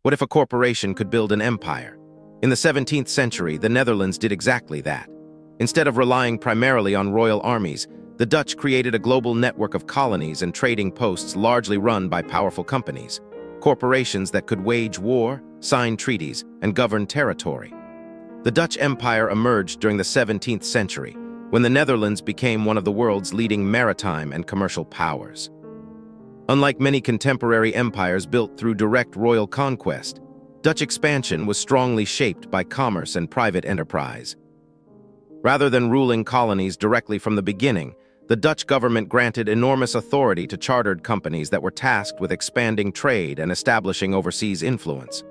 What if a corporation could build an empire? In the 17th century, the Netherlands did exactly that. Instead of relying primarily on royal armies, the Dutch created a global network of colonies and trading posts largely run by powerful companies, corporations that could wage war, sign treaties, and govern territory. The Dutch Empire emerged during the 17th century, when the Netherlands became one of the world's leading maritime and commercial powers. Unlike many contemporary empires built through direct royal conquest, Dutch expansion was strongly shaped by commerce and private enterprise. Rather than ruling colonies directly from the beginning, the Dutch government granted enormous authority to chartered companies that were tasked with expanding trade and establishing overseas influence.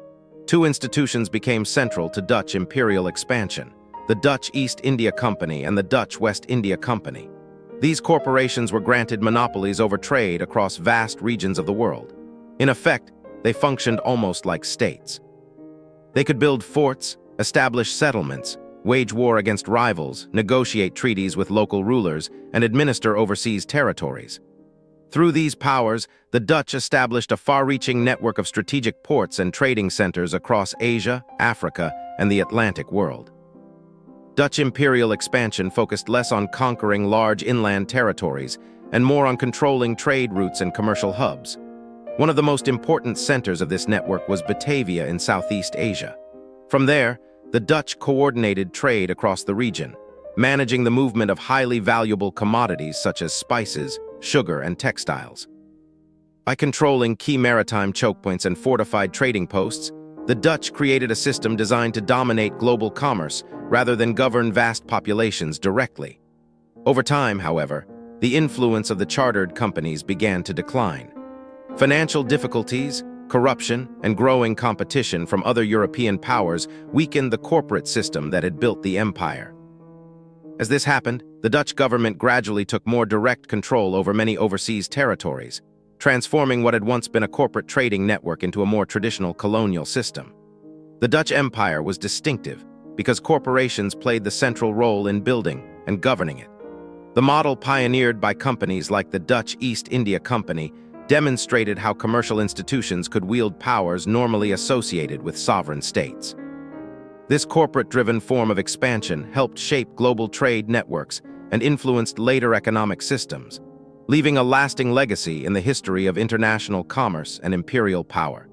Two institutions became central to Dutch imperial expansion: the Dutch East India Company and the Dutch West India Company. These corporations were granted monopolies over trade across vast regions of the world. In effect, they functioned almost like states. They could build forts, establish settlements, wage war against rivals, negotiate treaties with local rulers, and administer overseas territories. Through these powers, the Dutch established a far-reaching network of strategic ports and trading centers across Asia, Africa, and the Atlantic world. Dutch imperial expansion focused less on conquering large inland territories and more on controlling trade routes and commercial hubs. One of the most important centers of this network was Batavia in Southeast Asia. From there, the Dutch coordinated trade across the region, managing the movement of highly valuable commodities such as spices, sugar, and textiles. By controlling key maritime chokepoints and fortified trading posts, the Dutch created a system designed to dominate global commerce rather than govern vast populations directly. Over time, however, the influence of the chartered companies began to decline. Financial difficulties, corruption, and growing competition from other European powers weakened the corporate system that had built the empire. As this happened, the Dutch government gradually took more direct control over many overseas territories, transforming what had once been a corporate trading network into a more traditional colonial system. The Dutch Empire was distinctive because corporations played the central role in building and governing it. The model pioneered by companies like the Dutch East India Company demonstrated how commercial institutions could wield powers normally associated with sovereign states. This corporate-driven form of expansion helped shape global trade networks and influenced later economic systems, leaving a lasting legacy in the history of international commerce and imperial power.